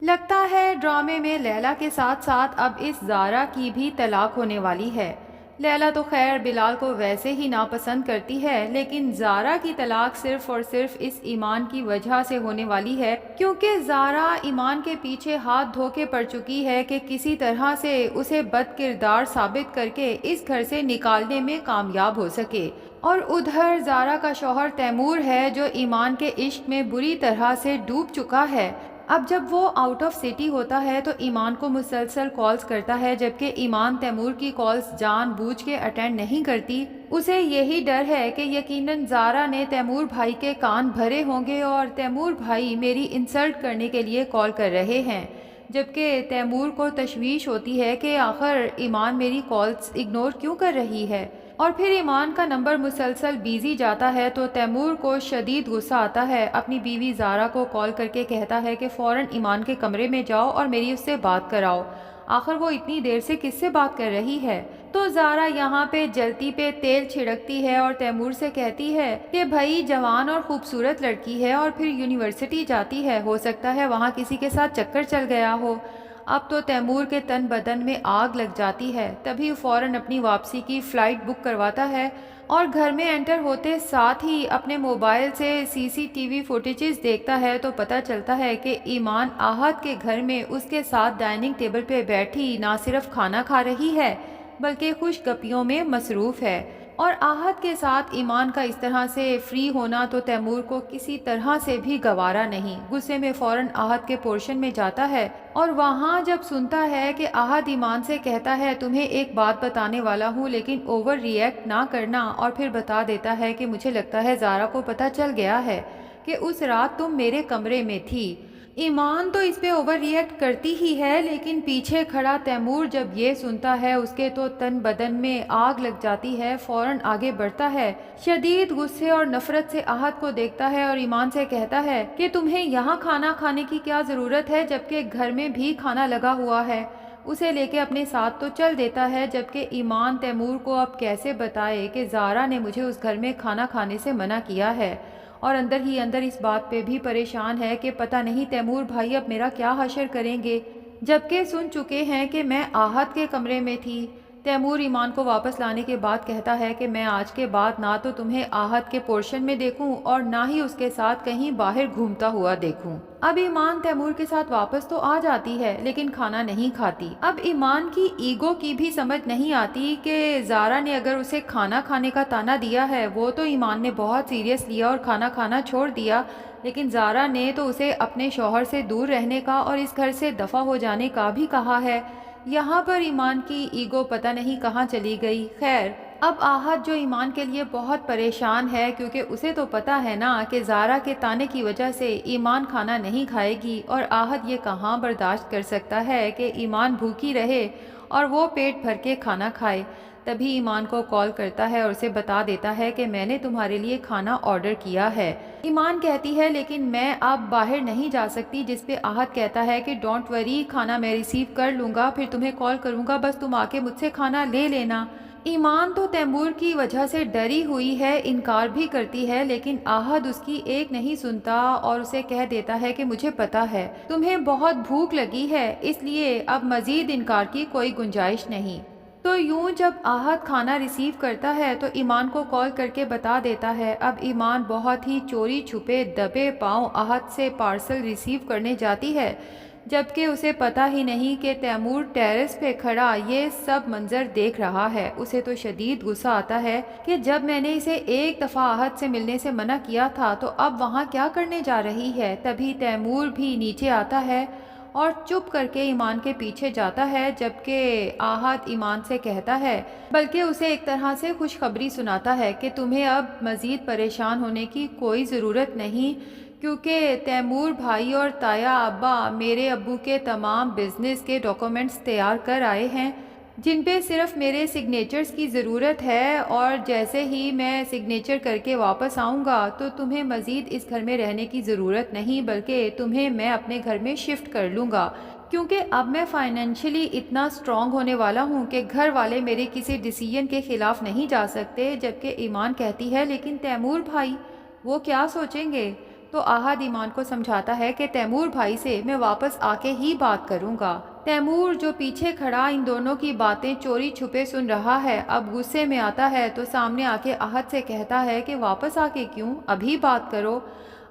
لگتا ہے ڈرامے میں لیلا کے ساتھ ساتھ اب اس زارا کی بھی طلاق ہونے والی ہے۔ لیلا تو خیر بلال کو ویسے ہی ناپسند کرتی ہے، لیکن زارا کی طلاق صرف اور صرف اس ایمان کی وجہ سے ہونے والی ہے، کیونکہ زارا ایمان کے پیچھے ہاتھ دھو کے پڑ چکی ہے کہ کسی طرح سے اسے بد کردار ثابت کر کے اس گھر سے نکالنے میں کامیاب ہو سکے۔ اور ادھر زارا کا شوہر تیمور ہے جو ایمان کے عشق میں بری طرح سے ڈوب چکا ہے۔ اب جب وہ آؤٹ آف سٹی ہوتا ہے تو ایمان کو مسلسل کالز کرتا ہے، جبکہ ایمان تیمور کی کالز جان بوجھ کے اٹینڈ نہیں کرتی۔ اسے یہی ڈر ہے کہ یقیناً زارا نے تیمور بھائی کے کان بھرے ہوں گے اور تیمور بھائی میری انسلٹ کرنے کے لیے کال کر رہے ہیں، جبکہ تیمور کو تشویش ہوتی ہے کہ آخر ایمان میری کالز اگنور کیوں کر رہی ہے۔ اور پھر ایمان کا نمبر مسلسل بیزی جاتا ہے تو تیمور کو شدید غصہ آتا ہے، اپنی بیوی زارا کو کال کر کے کہتا ہے کہ فوراً ایمان کے کمرے میں جاؤ اور میری اس سے بات کراؤ، آخر وہ اتنی دیر سے کس سے بات کر رہی ہے۔ تو زارا یہاں پہ جلتی پہ تیل چھڑکتی ہے اور تیمور سے کہتی ہے کہ بھائی جوان اور خوبصورت لڑکی ہے اور پھر یونیورسٹی جاتی ہے، ہو سکتا ہے وہاں کسی کے ساتھ چکر چل گیا ہو۔ اب تو تیمور کے تن بدن میں آگ لگ جاتی ہے، تبھی فوراً اپنی واپسی کی فلائٹ بک کرواتا ہے اور گھر میں انٹر ہوتے ساتھ ہی اپنے موبائل سے سی سی ٹی وی فوٹیجز دیکھتا ہے تو پتہ چلتا ہے کہ ایمان آحت کے گھر میں اس کے ساتھ ڈائننگ ٹیبل پہ بیٹھی نہ صرف کھانا کھا رہی ہے بلکہ خوش گپیوں میں مصروف ہے۔ اور آحت کے ساتھ ایمان کا اس طرح سے فری ہونا تو تیمور کو کسی طرح سے بھی گوارا نہیں، غصے میں فوراً آحت کے پورشن میں جاتا ہے اور وہاں جب سنتا ہے کہ آحت ایمان سے کہتا ہے تمہیں ایک بات بتانے والا ہوں لیکن اوور ری ایکٹ نہ کرنا، اور پھر بتا دیتا ہے کہ مجھے لگتا ہے زارا کو پتہ چل گیا ہے کہ اس رات تم میرے کمرے میں تھی۔ ایمان تو اس پہ اوور ری ایکٹ کرتی ہی ہے، لیکن پیچھے کھڑا تیمور جب یہ سنتا ہے اس کے تو تن بدن میں آگ لگ جاتی ہے، فوراً آگے بڑھتا ہے، شدید غصے اور نفرت سے آحت کو دیکھتا ہے اور ایمان سے کہتا ہے کہ تمہیں یہاں کھانا کھانے کی کیا ضرورت ہے جبکہ گھر میں بھی کھانا لگا ہوا ہے۔ اسے لے کے اپنے ساتھ تو چل دیتا ہے، جبکہ ایمان تیمور کو اب کیسے بتائے کہ زارا نے مجھے اس گھر میں کھانا کھانے سے منع کیا ہے، اور اندر ہی اندر اس بات پہ بھی پریشان ہے کہ پتہ نہیں تیمور بھائی اب میرا کیا حشر کریں گے، جبکہ سن چکے ہیں کہ میں آحت کے کمرے میں تھی۔ تیمور ایمان کو واپس لانے کے بعد کہتا ہے کہ میں آج کے بعد نہ تو تمہیں آحت کے پورشن میں دیکھوں اور نہ ہی اس کے ساتھ کہیں باہر گھومتا ہوا دیکھوں۔ اب ایمان تیمور کے ساتھ واپس تو آ جاتی ہے لیکن کھانا نہیں کھاتی۔ اب ایمان کی ایگو کی بھی سمجھ نہیں آتی کہ زارا نے اگر اسے کھانا کھانے کا تانا دیا ہے وہ تو ایمان نے بہت سیریس لیا اور کھانا کھانا چھوڑ دیا، لیکن زارا نے تو اسے اپنے شوہر سے دور رہنے کا اور اس گھر سے دفع ہو جانے کا بھی کہا ہے۔ یہاں پر ایمان کی ایگو پتہ نہیں کہاں چلی گئی۔ خیر، اب آحت جو ایمان کے لیے بہت پریشان ہے کیونکہ اسے تو پتہ ہے نا کہ زارا کے تانے کی وجہ سے ایمان کھانا نہیں کھائے گی، اور آحت یہ کہاں برداشت کر سکتا ہے کہ ایمان بھوکی رہے اور وہ پیٹ بھر کے کھانا کھائے۔ تبھی ایمان کو کال کرتا ہے اور اسے بتا دیتا ہے کہ میں نے تمہارے لیے کھانا آرڈر کیا ہے۔ ایمان کہتی ہے لیکن میں اب باہر نہیں جا سکتی، جس پہ آحت کہتا ہے کہ ڈونٹ وری، کھانا میں ریسیو کر لوں گا، پھر تمہیں کال کروں گا، بس تم آ کے مجھ سے کھانا لے لینا۔ ایمان تو تیمور کی وجہ سے ڈری ہوئی ہے، انکار بھی کرتی ہے، لیکن آحت اس کی ایک نہیں سنتا اور اسے کہہ دیتا ہے کہ مجھے پتا ہے تمہیں بہت بھوک لگی ہے، اس لیے اب مزید انکار کی کوئی گنجائش نہیں۔ تو یوں جب آحت کھانا ریسیو کرتا ہے تو ایمان کو کال کر کے بتا دیتا ہے۔ اب ایمان بہت ہی چوری چھپے دبے پاؤں آحت سے پارسل ریسیو کرنے جاتی ہے، جبکہ اسے پتہ ہی نہیں کہ تیمور ٹیرس پہ کھڑا یہ سب منظر دیکھ رہا ہے۔ اسے تو شدید غصہ آتا ہے کہ جب میں نے اسے ایک دفعہ آحت سے ملنے سے منع کیا تھا تو اب وہاں کیا کرنے جا رہی ہے۔ تبھی تیمور بھی نیچے آتا ہے اور چپ کر کے ایمان کے پیچھے جاتا ہے، جبکہ آحت ایمان سے کہتا ہے بلکہ اسے ایک طرح سے خوشخبری سناتا ہے کہ تمہیں اب مزید پریشان ہونے کی کوئی ضرورت نہیں، کیونکہ تیمور بھائی اور تایا ابا میرے ابو کے تمام بزنس کے ڈاکومنٹس تیار کر آئے ہیں جن پہ صرف میرے سگنیچرز کی ضرورت ہے، اور جیسے ہی میں سگنیچر کر کے واپس آؤں گا تو تمہیں مزید اس گھر میں رہنے کی ضرورت نہیں بلکہ تمہیں میں اپنے گھر میں شفٹ کر لوں گا، کیونکہ اب میں فائنینشلی اتنا سٹرونگ ہونے والا ہوں کہ گھر والے میرے کسی ڈیسیژن کے خلاف نہیں جا سکتے۔ جبکہ ایمان کہتی ہے لیکن تیمور بھائی وہ کیا سوچیں گے، تو احد ایمان کو سمجھاتا ہے کہ تیمور بھائی سے میں واپس آ کے ہی بات کروں گا۔ تیمور جو پیچھے کھڑا ان دونوں کی باتیں چوری چھپے سن رہا ہے اب غصے میں آتا ہے تو سامنے آ کے احد سے کہتا ہے کہ واپس آ کے کیوں، ابھی بات کرو۔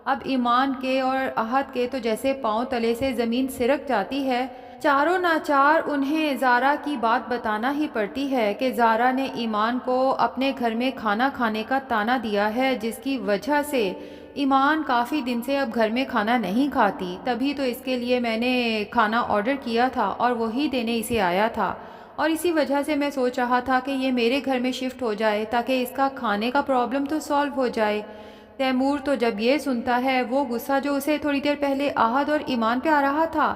اب ایمان کے اور احد کے تو جیسے پاؤں تلے سے زمین سرک جاتی ہے۔ چاروں ناچار انہیں زارا کی بات بتانا ہی پڑتی ہے کہ زارا نے ایمان کو اپنے گھر میں کھانا کھانے کا طعنہ دیا ہے، جس کی وجہ سے ایمان کافی دن سے اب گھر میں کھانا نہیں کھاتی، تبھی تو اس کے لیے میں نے کھانا آرڈر کیا تھا اور وہی دینے اسے آیا تھا، اور اسی وجہ سے میں سوچ رہا تھا کہ یہ میرے گھر میں شفٹ ہو جائے تاکہ اس کا کھانے کا پرابلم تو سالو ہو جائے۔ تیمور تو جب یہ سنتا ہے وہ غصہ جو اسے تھوڑی دیر پہلے احد اور ایمان پہ آ رہا تھا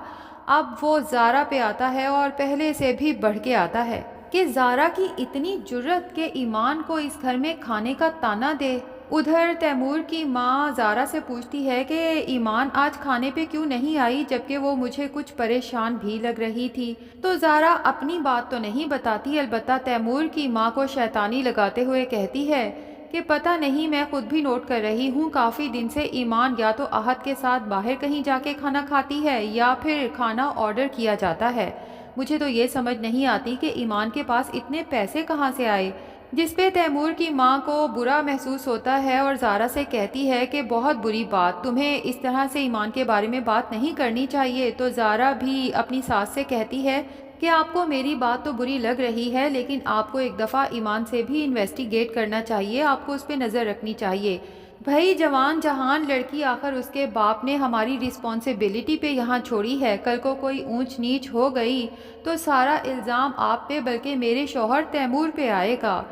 اب وہ زارا پہ آتا ہے، اور پہلے سے بھی بڑھ کے آتا ہے کہ زارا کی اتنی جرت کہ ایمان کو اس گھر میں کھانے کا طعنہ دے۔ ادھر تیمور کی ماں زارا سے پوچھتی ہے کہ ایمان آج کھانے پہ کیوں نہیں آئی جبکہ وہ مجھے کچھ پریشان بھی لگ رہی تھی، تو زارا اپنی بات تو نہیں بتاتی، البتہ تیمور کی ماں کو شیطانی لگاتے ہوئے کہتی ہے کہ پتہ نہیں، میں خود بھی نوٹ کر رہی ہوں کافی دن سے ایمان یا تو احد کے ساتھ باہر کہیں جا کے کھانا کھاتی ہے یا پھر کھانا آرڈر کیا جاتا ہے، مجھے تو یہ سمجھ نہیں آتی کہ ایمان کے پاس اتنے پیسے کہاں سے آئے۔ جس پہ تیمور کی ماں کو برا محسوس ہوتا ہے اور زارا سے کہتی ہے کہ بہت بری بات، تمہیں اس طرح سے ایمان کے بارے میں بات نہیں کرنی چاہیے، تو زارا بھی اپنی ساس سے کہتی ہے کہ آپ کو میری بات تو بری لگ رہی ہے لیکن آپ کو ایک دفعہ ایمان سے بھی انویسٹیگیٹ کرنا چاہیے، آپ کو اس پہ نظر رکھنی چاہیے، بھائی جوان جہان لڑکی، آخر اس کے باپ نے ہماری رسپانسبلٹی پہ یہاں چھوڑی ہے، کل کو کوئی اونچ نیچ ہو گئی تو سارا الزام آپ پہ بلکہ میرے شوہر تیمور پہ آئے گا۔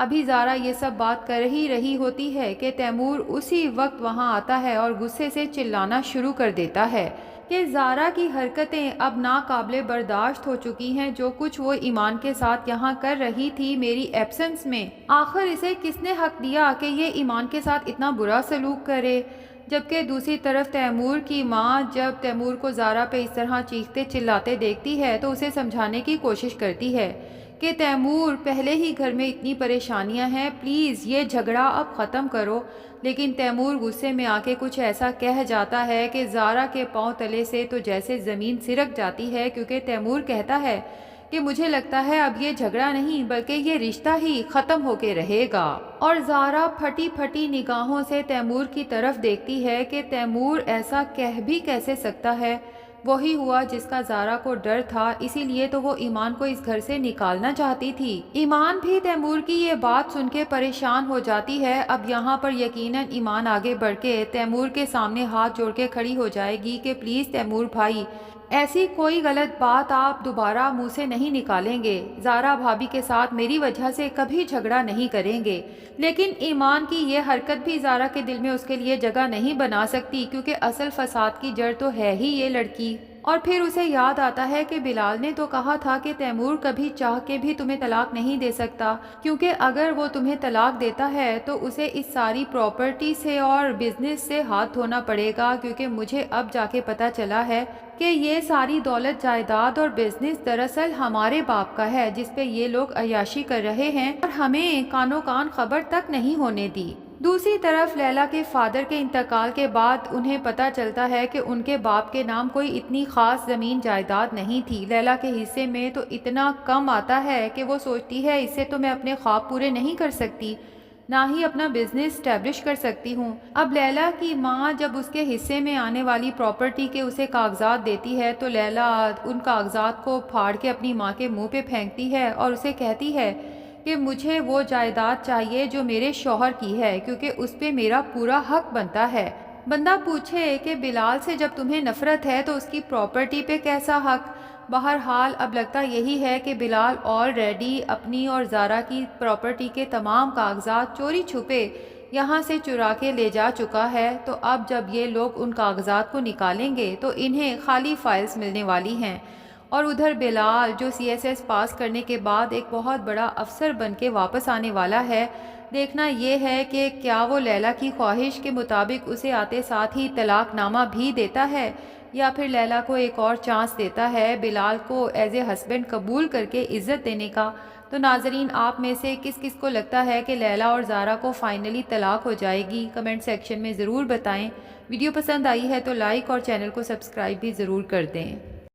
ابھی زارا یہ سب بات کر ہی رہی ہوتی ہے کہ تیمور اسی وقت وہاں آتا ہے اور غصے سے چلانا شروع کر دیتا ہے کہ زارا کی حرکتیں اب ناقابل برداشت ہو چکی ہیں، جو کچھ وہ ایمان کے ساتھ یہاں کر رہی تھی میری ایبسنس میں، آخر اسے کس نے حق دیا کہ یہ ایمان کے ساتھ اتنا برا سلوک کرے۔ جبکہ دوسری طرف تیمور کی ماں جب تیمور کو زارا پہ اس طرح چیختے چلاتے دیکھتی ہے تو اسے سمجھانے کی کوشش کرتی ہے کہ تیمور پہلے ہی گھر میں اتنی پریشانیاں ہیں، پلیز یہ جھگڑا اب ختم کرو، لیکن تیمور غصے میں آ کے کچھ ایسا کہہ جاتا ہے کہ زارا کے پاؤں تلے سے تو جیسے زمین سرک جاتی ہے، کیونکہ تیمور کہتا ہے کہ مجھے لگتا ہے اب یہ جھگڑا نہیں بلکہ یہ رشتہ ہی ختم ہو کے رہے گا، اور زارا پھٹی پھٹی نگاہوں سے تیمور کی طرف دیکھتی ہے کہ تیمور ایسا کہہ بھی کیسے سکتا ہے۔ وہی ہوا جس کا زارا کو ڈر تھا، اسی لیے تو وہ ایمان کو اس گھر سے نکالنا چاہتی تھی۔ ایمان بھی تیمور کی یہ بات سن کے پریشان ہو جاتی ہے۔ اب یہاں پر یقیناً ایمان آگے بڑھ کے تیمور کے سامنے ہاتھ جوڑ کے کھڑی ہو جائے گی کہ پلیز تیمور بھائی، ایسی کوئی غلط بات آپ دوبارہ منہ سے نہیں نکالیں گے، زارا بھابھی کے ساتھ میری وجہ سے کبھی جھگڑا نہیں کریں گے۔ لیکن ایمان کی یہ حرکت بھی زارا کے دل میں اس کے لیے جگہ نہیں بنا سکتی، کیونکہ اصل فساد کی جڑ تو ہے ہی یہ لڑکی۔ اور پھر اسے یاد آتا ہے کہ بلال نے تو کہا تھا کہ تیمور کبھی چاہ کے بھی تمہیں طلاق نہیں دے سکتا، کیونکہ اگر وہ تمہیں طلاق دیتا ہے تو اسے اس ساری پراپرٹی سے اور بزنس سے ہاتھ دھونا پڑے گا، کیونکہ مجھے اب جا کے پتہ چلا ہے کہ یہ ساری دولت جائیداد اور بزنس دراصل ہمارے باپ کا ہے، جس پہ یہ لوگ عیاشی کر رہے ہیں اور ہمیں کانوں کان خبر تک نہیں ہونے دی۔ دوسری طرف لیلا کے فادر کے انتقال کے بعد انہیں پتہ چلتا ہے کہ ان کے باپ کے نام کوئی اتنی خاص زمین جائیداد نہیں تھی۔ لیلا کے حصے میں تو اتنا کم آتا ہے کہ وہ سوچتی ہے اس سے تو میں اپنے خواب پورے نہیں کر سکتی، نہ ہی اپنا بزنس اسٹیبلش کر سکتی ہوں۔ اب لیلا کی ماں جب اس کے حصے میں آنے والی پراپرٹی کے اسے کاغذات دیتی ہے تو لیلا ان کاغذات کو پھاڑ کے اپنی ماں کے منہ پہ پھینکتی ہے اور اسے کہتی ہے کہ مجھے وہ جائیداد چاہیے جو میرے شوہر کی ہے، کیونکہ اس پہ میرا پورا حق بنتا ہے۔ بندہ پوچھے کہ بلال سے جب تمہیں نفرت ہے تو اس کی پراپرٹی پہ کیسا حق؟ بہرحال اب لگتا یہی ہے کہ بلال آلریڈی اپنی اور زارا کی پراپرٹی کے تمام کاغذات چوری چھپے یہاں سے چرا کے لے جا چکا ہے، تو اب جب یہ لوگ ان کاغذات کو نکالیں گے تو انہیں خالی فائلز ملنے والی ہیں۔ اور ادھر بلال جو CSS پاس کرنے کے بعد ایک بہت بڑا افسر بن کے واپس آنے والا ہے، دیکھنا یہ ہے کہ کیا وہ لیلا کی خواہش کے مطابق اسے آتے ساتھ ہی طلاق نامہ بھی دیتا ہے یا پھر لیلا کو ایک اور چانس دیتا ہے بلال کو ایز اے ہسبینڈ قبول کر کے عزت دینے کا۔ تو ناظرین، آپ میں سے کس کس کو لگتا ہے کہ لیلا اور زارا کو فائنلی طلاق ہو جائے گی؟ کمنٹ سیکشن میں ضرور بتائیں۔ ویڈیو پسند آئی ہے تو لائک اور چینل کو سبسکرائب بھی ضرور کر دیں۔